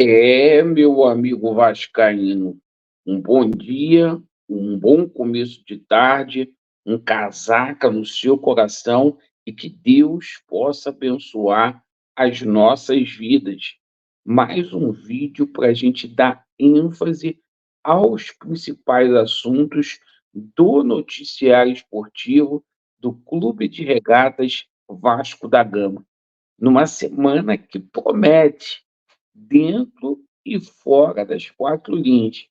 Meu amigo vascaíno, um bom dia, um bom começo de tarde, um casaca no seu coração e que Deus possa abençoar as nossas vidas. Mais um vídeo para a gente dar ênfase aos principais assuntos do noticiário esportivo do Clube de Regatas Vasco da Gama, numa semana que promete dentro e fora das quatro linhas.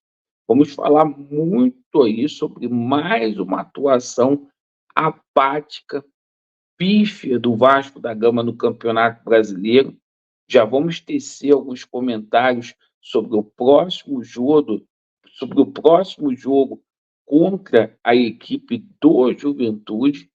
Vamos falar muito aí sobre mais uma atuação apática, pífia do Vasco da Gama no Campeonato Brasileiro. Já vamos tecer alguns comentários sobre o próximo jogo contra a equipe do Juventude.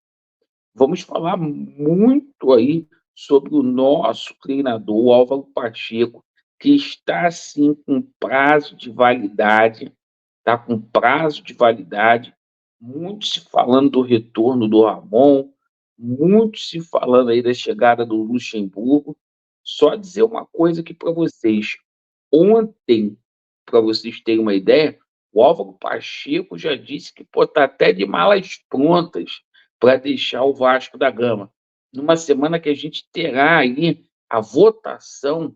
Vamos falar muito aí sobre o nosso treinador, o Álvaro Pacheco, que está sim com prazo de validade, está com prazo de validade, muito se falando do retorno do Ramon, muito se falando aí da chegada do Luxemburgo. Só dizer uma coisa aqui para vocês. Ontem, para vocês terem uma ideia, o Álvaro Pacheco já disse que está até de malas prontas para deixar o Vasco da Gama. Numa semana que a gente terá aí a votação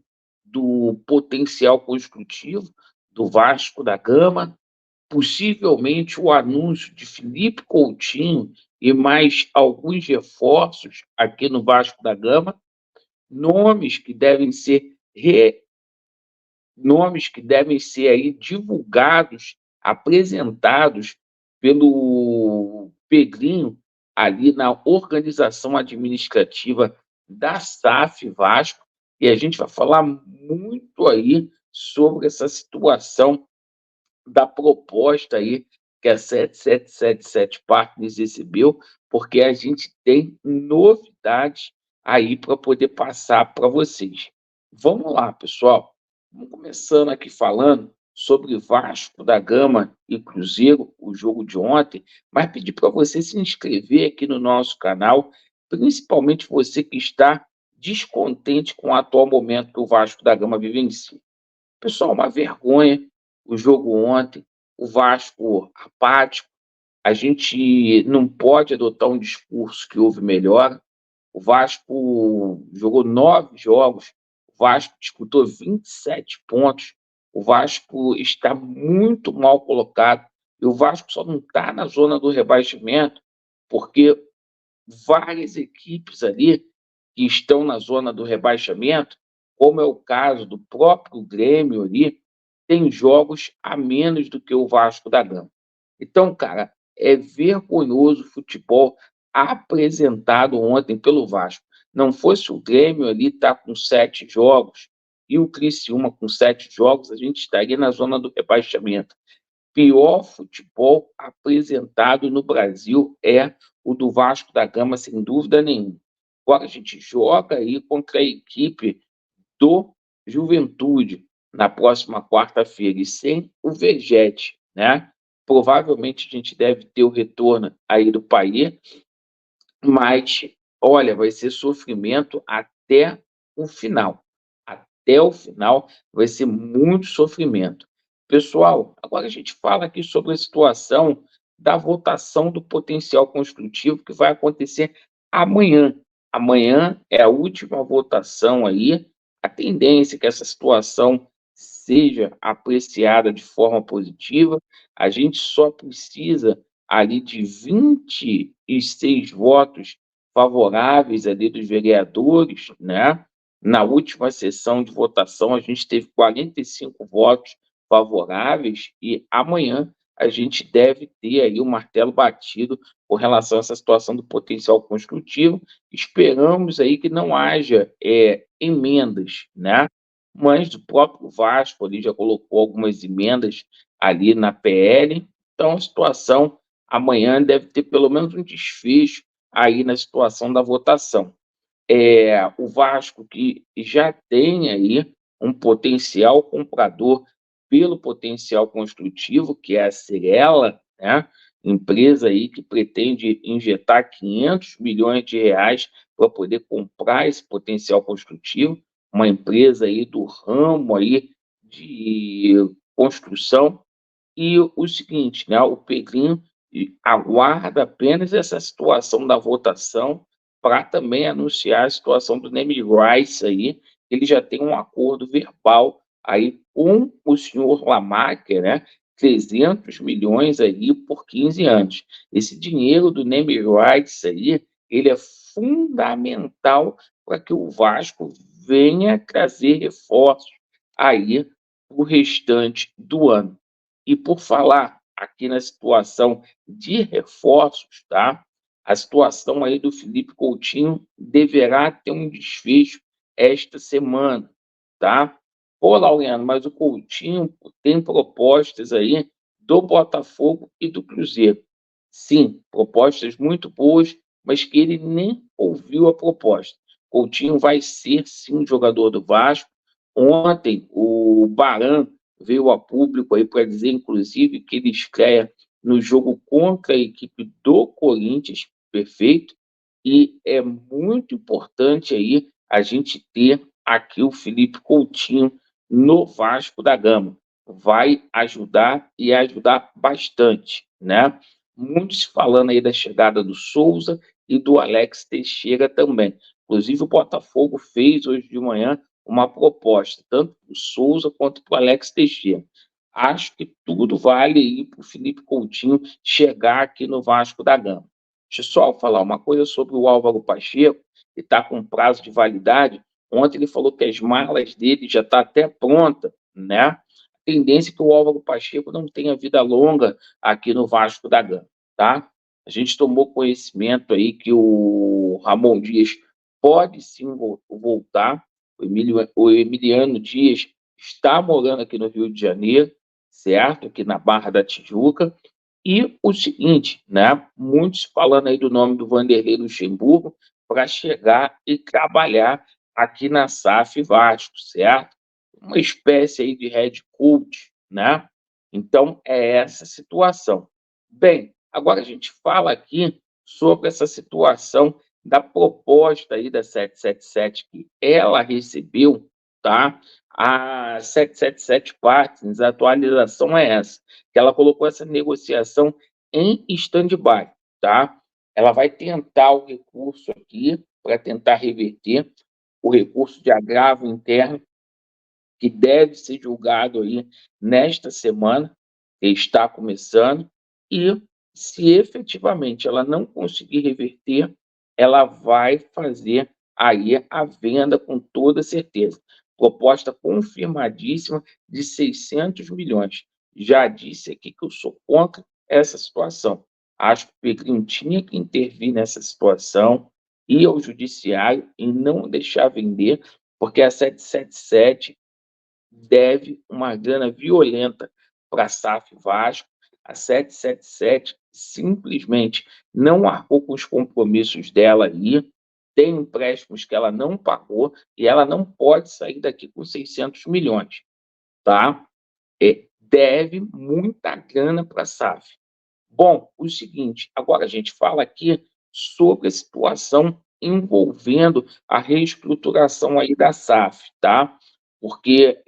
do potencial construtivo do Vasco da Gama, possivelmente o anúncio de Felipe Coutinho e mais alguns reforços aqui no Vasco da Gama, nomes que devem ser nomes que devem ser aí divulgados, apresentados pelo Pedrinho ali na organização administrativa da SAF Vasco, e a gente vai falar muito aí sobre essa situação da proposta aí que a 7777 Partners recebeu, porque a gente tem novidades aí para poder passar para vocês. Vamos lá, pessoal. Vamos começando aqui falando sobre Vasco da Gama e Cruzeiro, o jogo de ontem, mas pedir para você se inscrever aqui no nosso canal, principalmente você que está descontente com o atual momento que o Vasco da Gama vivencia. Pessoal, uma vergonha o jogo ontem, o Vasco apático. A gente não pode adotar um discurso que houve melhora. O Vasco jogou 9 jogos, o Vasco disputou 27 pontos, o Vasco está muito mal colocado, e o Vasco só não está na zona do rebaixamento porque várias equipes ali que estão na zona do rebaixamento, como é o caso do próprio Grêmio ali, tem jogos a menos do que o Vasco da Gama. Então, cara, é vergonhoso o futebol apresentado ontem pelo Vasco. Não fosse o Grêmio ali estar com 7 jogos e o Criciúma com 7 jogos, a gente estaria na zona do rebaixamento. Pior futebol apresentado no Brasil é o do Vasco da Gama, sem dúvida nenhuma. Agora a gente joga aí contra a equipe do Juventude na próxima quarta-feira e sem o Vegete, né? Provavelmente a gente deve ter o retorno aí do Payet, mas olha, vai ser sofrimento até o final. Até o final vai ser muito sofrimento. Pessoal, agora a gente fala aqui sobre a situação da votação do potencial construtivo que vai acontecer amanhã. Amanhã é a última votação aí. A tendência é que essa situação seja apreciada de forma positiva. A gente só precisa ali de 26 votos favoráveis ali dos vereadores, né? Na última sessão de votação, a gente teve 45 votos favoráveis e amanhã a gente deve ter aí o martelo batido com relação a essa situação do potencial construtivo. Esperamos aí que não haja emendas, né? Mas o próprio Vasco ali já colocou algumas emendas ali na PL, então a situação amanhã deve ter pelo menos um desfecho aí na situação da votação. O Vasco que já tem aí um potencial comprador pelo potencial construtivo, que é a Cirela, né? Empresa aí que pretende injetar 500 milhões de reais para poder comprar esse potencial construtivo, uma empresa aí do ramo aí de construção. E o seguinte, né, o Pedrinho aguarda apenas essa situação da votação para também anunciar a situação do name rights aí. Ele já tem um acordo verbal aí com o senhor Lamacker, né, 300 milhões aí por 15 anos. Esse dinheiro do name rights aí, ele é fundamental para que o Vasco venha trazer reforços aí para o restante do ano. E por falar aqui na situação de reforços, tá? A situação aí do Felipe Coutinho deverá ter um desfecho esta semana, tá? Pô, Laureano, mas o Coutinho tem propostas aí do Botafogo e do Cruzeiro. Sim, propostas muito boas, mas que ele nem ouviu a proposta. Coutinho vai ser, sim, jogador do Vasco. Ontem, o Baran veio a público aí para dizer, inclusive, que ele estreia no jogo contra a equipe do Corinthians, perfeito, e é muito importante aí a gente ter aqui o Felipe Coutinho no Vasco da Gama. Vai ajudar e ajudar bastante, né? Muitos falando aí da chegada do Souza e do Alex Teixeira também. Inclusive, o Botafogo fez hoje de manhã uma proposta, tanto para o Souza quanto para o Alex Teixeira. Acho que tudo vale aí para o Felipe Coutinho chegar aqui no Vasco da Gama. Deixa eu só falar uma coisa sobre o Álvaro Pacheco, que está com prazo de validade. Ontem ele falou que as malas dele já estão até pronta, né? A tendência é que o Álvaro Pacheco não tenha vida longa aqui no Vasco da Gama, tá? A gente tomou conhecimento aí que o Ramon Dias pode sim voltar. O Emiliano Dias está morando aqui no Rio de Janeiro, certo? Aqui na Barra da Tijuca. E o seguinte, né? Muitos falando aí do nome do Vanderlei Luxemburgo para chegar e trabalhar aqui na SAF Vasco, certo? Uma espécie aí de head coach, né? Então, é essa situação. Bem, agora a gente fala aqui sobre essa situação da proposta aí da 777 que ela recebeu, tá? A 777 Partners, a atualização é essa, que ela colocou essa negociação em stand-by, tá? Ela vai tentar o recurso aqui para tentar reverter o recurso de agravo interno que deve ser julgado aí nesta semana, que está começando, e se efetivamente ela não conseguir reverter, ela vai fazer aí a venda com toda certeza. Proposta confirmadíssima de 600 milhões. Já disse aqui que eu sou contra essa situação. Acho que o Pedrinho tinha que intervir nessa situação, ir ao judiciário e não deixar vender, porque a 777 deve uma grana violenta para a SAF Vasco. A 777 simplesmente não arcou com os compromissos dela aí, tem empréstimos que ela não pagou e ela não pode sair daqui com 600 milhões, tá? Deve muita grana para a SAF. Bom, o seguinte, agora a gente fala aqui sobre a situação envolvendo a reestruturação aí da SAF, tá? Porque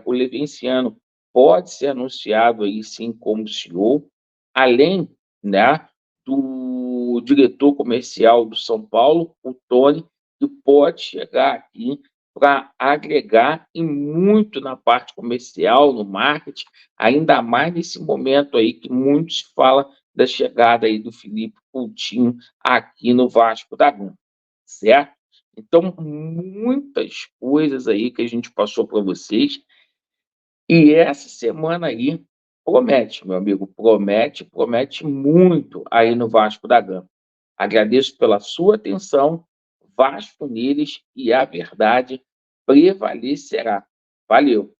o Levinciano pode ser anunciado aí sim como CEO, além, né, do diretor comercial do São Paulo, o Tony, que pode chegar aqui para agregar e muito na parte comercial, no marketing, ainda mais nesse momento aí que muitos falam da chegada aí do Felipe Coutinho aqui no Vasco da Gama, certo? Então, muitas coisas aí que a gente passou para vocês, e essa semana aí promete, meu amigo, promete muito aí no Vasco da Gama. Agradeço pela sua atenção, Vasco neles e a verdade prevalecerá. Valeu!